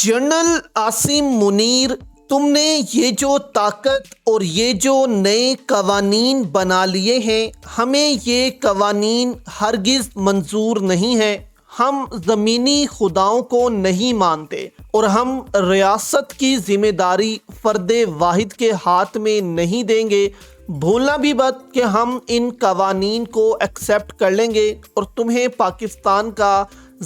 General Asim Munir, तुमने ये जो ताकत और ये जो नए कवानीन बना लिए हैं, हमें ये कवानीन हरगिज़ मंजूर नहीं है। हम ज़मीनी खुदाओं को नहीं मानते और हम रियासत की ज़िम्मेदारी फ़र्द वाहिद के हाथ में नहीं देंगे। भूलना भी मत कि हम इन कवानीन को एक्सेप्ट कर लेंगे और तुम्हें पाकिस्तान का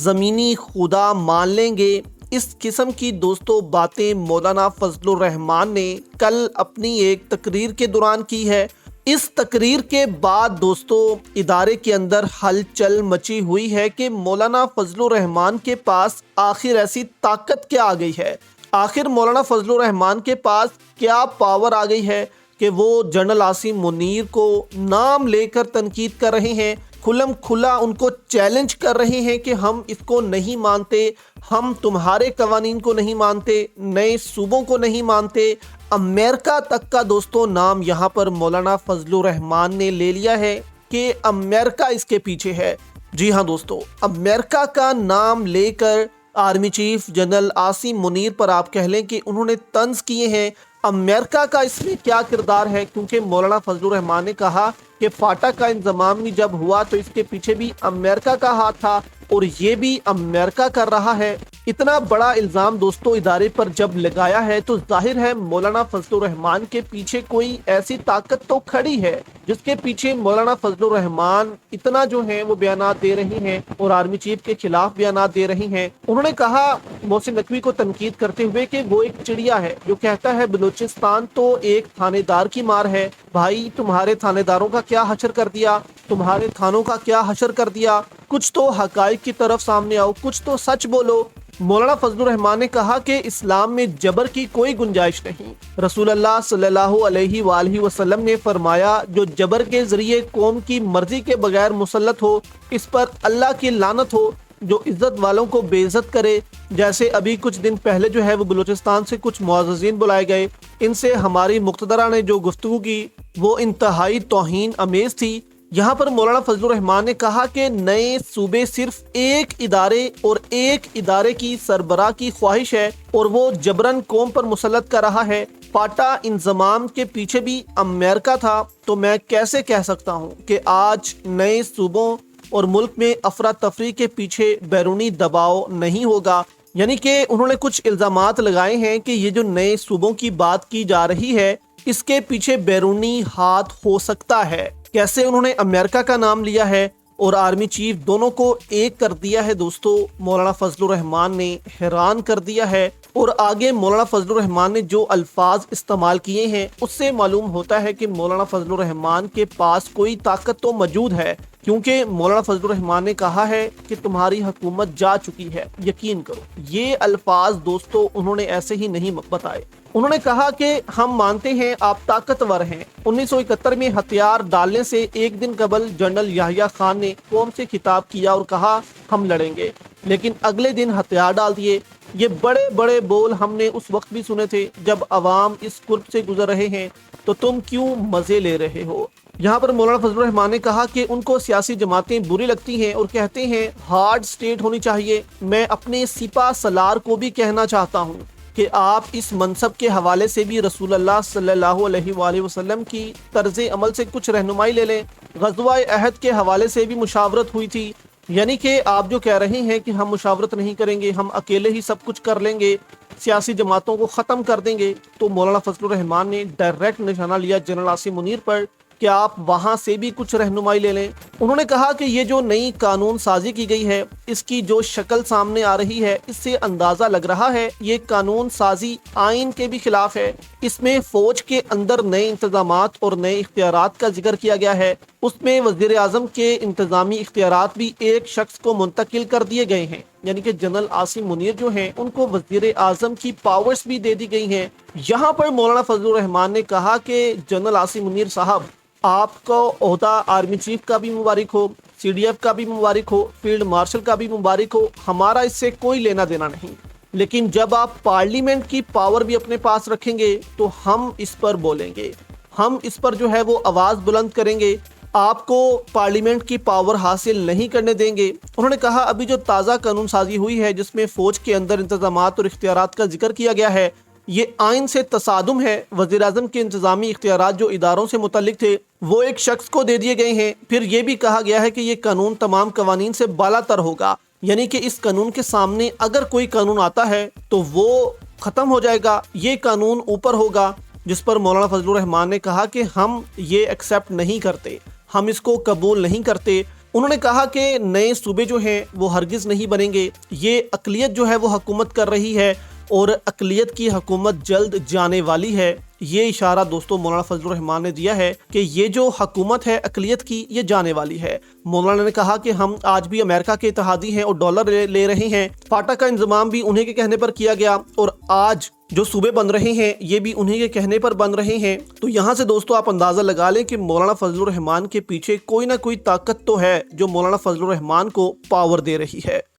ज़मीनी खुदा मान लेंगे। इस किस्म की दोस्तों बातें मौलाना फजलुर रहमान ने कल अपनी एक तकरीर के दौरान की है। इस तकरीर के बाद दोस्तों इदारे के अंदर हलचल मची हुई है कि मौलाना फजलुर रहमान के पास आखिर ऐसी ताकत क्या आ गई है, आखिर मौलाना फजलुर रहमान के पास क्या पावर आ गई है कि वो जनरल आसिम मुनीर को नाम लेकर तनकीद कर रहे हैं, खुलम खुला उनको चैलेंज कर रहे हैं कि हम इसको नहीं मानते, हम तुम्हारे कवानीन को नहीं मानते, नए सूबों को नहीं मानते। अमेरिका तक का दोस्तों नाम यहाँ पर मौलाना फजलुर रहमान ने ले लिया है कि अमेरिका इसके पीछे है। जी हाँ दोस्तों, अमेरिका का नाम लेकर army chief general Asim Munir पर आप कह लें कि उन्होंने तंज किए हैं। अमेरिका का इसमें क्या किरदार है, क्योंकि मौलाना फजलुर रहमान ने कहा कि फाटा का इंतजाम भी जब हुआ तो इसके पीछे भी अमेरिका का हाथ था और ये भी अमेरिका कर रहा है। इतना बड़ा इल्ज़ाम दोस्तों इदारे पर जब लगाया है तो जाहिर है मौलाना फजलुर रहमान के पीछे कोई ऐसी ताकत तो खड़ी है जिसके पीछे मौलाना फजलुर रहमान इतना जो है वो बयानात दे रही हैं और आर्मी चीफ के खिलाफ बयानात दे रही हैं। उन्होंने कहा मोहसिन नकवी को तनकीद करते हुए कि वो एक चिड़िया है जो कहता है बलूचिस्तान तो एक थानेदार की मार है। भाई तुम्हारे थानेदारों का क्या हशर कर दिया, तुम्हारे थानों का क्या हशर कर दिया, कुछ तो हकाइक की तरफ सामने आओ, कुछ तो सच बोलो। मौलाना फजलुर रहमान ने कहा कि इस्लाम में जबर की कोई गुंजाइश नहीं। रसूल अल्लाह सल्लल्लाहु अलैहि वसल्लम ने फरमाया जो जबर के जरिए कौम की मर्जी के बगैर मुसल्लत हो इस पर अल्लाह की लानत हो। जो इज्जत वालों को बेइज्जत करे, जैसे अभी कुछ दिन पहले जो है वो बलूचिस्तान से कुछ मुअज़्ज़िज़ीन बुलाए गए, इनसे हमारी मुक़्तदरा ने जो गुफ्तगू की वो इंतहाई तौहीन अमेज़ थी। यहाँ पर मौलाना फजलुर रहमान ने कहा कि नए सूबे सिर्फ एक इदारे और एक इदारे की सरबराह की ख्वाहिश है और वो जबरन कौम पर मुसल्लत कर रहा है। फाटा इंजमाम के पीछे भी अमेरिका था, तो मैं कैसे कह सकता हूँ कि आज नए सूबों और मुल्क में अफरा तफरी के पीछे बैरूनी दबाव नहीं होगा। यानी कि उन्होंने कुछ इल्ज़ामात लगाए हैं कि ये जो नए सूबों की बात की जा रही है इसके पीछे बैरूनी हाथ हो सकता है। कैसे उन्होंने अमेरिका का नाम लिया है और आर्मी चीफ दोनों को एक कर दिया है दोस्तों, मौलाना फजलुर रहमान ने हैरान कर दिया है। और आगे मौलाना फजलुर रहमान ने जो अल्फाज इस्तेमाल किए हैं उससे मालूम होता है कि मौलाना फजलुर रहमान के पास कोई ताकत तो मौजूद है, क्योंकि मौलाना फजलुर रहमान ने कहा है कि तुम्हारी हुकूमत जा चुकी है, यकीन करो। ये अल्फाज दोस्तों उन्होंने ऐसे ही नहीं बताए। उन्होंने कहा कि हम मानते हैं आप ताकतवर हैं। 1971 में हथियार डालने से एक दिन कबल जनरल याहिया खान ने कौम से खिताब किया और कहा हम लड़ेंगे, लेकिन अगले दिन हथियार डाल दिए। ये बड़े बड़े बोल हमने उस वक्त भी सुने थे जब अवाम इस कुर्ब से गुजर रहे हैं, तो तुम क्यों मजे ले रहे हो। यहाँ पर मौलाना फजलुर रहमान ने कहा कि उनको सियासी जमातें बुरी लगती हैं और कहते हैं हार्ड स्टेट होनी चाहिए। मैं अपने सिपा सलार को भी कहना चाहता हूँ कि आप इस मनसब के हवाले से भी रसूल अल्लाह सल्लल्लाहु अलैहि वसल्लम की तर्ज अमल से कुछ रहनुमाई ले लें। ग़ज़वा अहद के हवाले से भी मुशावरत हुई थी, यानी कि आप जो कह रहे हैं कि हम मुशावरत नहीं करेंगे, हम अकेले ही सब कुछ कर लेंगे, सियासी जमातों को ख़त्म कर देंगे, तो मौलाना फजलुर रहमान ने डायरेक्ट निशाना लिया जनरल आसिम मुनीर पर कि आप वहाँ से भी कुछ रहनुमाई ले लें। उन्होंने कहा कि ये जो नई कानून साजी की गई है इसकी जो शक्ल सामने आ रही है इससे अंदाज़ा लग रहा है ये कानून साजी आइन के भी खिलाफ है। इसमें फ़ौज के अंदर नए इंतजामात और नए इख्तियारात का जिक्र किया गया है। उसमें वज़ीर आज़म के इंतज़ामी इख्तियारात भी एक शख्स को मुंतकिल कर दिए गए हैं, यानी कि जनरल आसिम मुनीर जो हैं उनको वज़ीर आज़म की पावर्स भी दे दी गई हैं। यहाँ पर मौलाना फजलुर रहमान ने कहा कि जनरल आसिम मुनीर साहब आपको ओहदा आर्मी चीफ का भी मुबारक हो, CDF का भी मुबारक हो, फील्ड मार्शल का भी मुबारक हो, हमारा इससे कोई लेना देना नहीं, लेकिन जब आप पार्लियामेंट की पावर भी अपने पास रखेंगे तो हम इस पर बोलेंगे, हम इस पर जो है वो आवाज़ बुलंद करेंगे। آپ کو پارلیمنٹ کی پاور حاصل نہیں کرنے دیں گے۔ انہوں نے کہا ابھی جو تازہ قانون سازی ہوئی ہے جس میں فوج کے اندر انتظامات اور اختیارات کا ذکر کیا گیا ہے، یہ آئین سے تصادم ہے۔ وزیر اعظم کے انتظامی اختیارات جو اداروں سے متعلق تھے وہ ایک شخص کو دے دیے گئے ہیں۔ پھر یہ بھی کہا گیا ہے کہ یہ قانون تمام قوانین سے بالا تر ہوگا، یعنی کہ اس قانون کے سامنے اگر کوئی قانون آتا ہے تو وہ ختم ہو جائے گا، یہ قانون اوپر ہوگا، جس پر مولانا فضل الرحمان نے کہا کہ ہم یہ ایکسیپٹ نہیں کرتے، ہم اس کو قبول نہیں کرتے۔ انہوں نے کہا کہ نئے صوبے جو ہیں وہ ہرگز نہیں بنیں گے، یہ اقلیت جو ہے وہ حکومت کر رہی ہے اور اقلیت کی حکومت جلد جانے والی ہے۔ یہ اشارہ دوستو مولانا فضل الرحمان نے دیا ہے کہ یہ جو حکومت ہے اقلیت کی یہ جانے والی ہے۔ مولانا نے کہا کہ ہم آج بھی امریکہ کے اتحادی ہیں اور ڈالر لے رہے ہیں، فاٹا کا انضمام بھی انہیں کے کہنے پر کیا گیا اور آج جو صوبے بن رہے ہیں یہ بھی انہیں کے کہنے پر بن رہے ہیں۔ تو یہاں سے دوستو آپ اندازہ لگا لیں کہ مولانا فضل الرحمان کے پیچھے کوئی نہ کوئی طاقت تو ہے جو مولانا فضل الرحمان کو پاور دے رہی ہے۔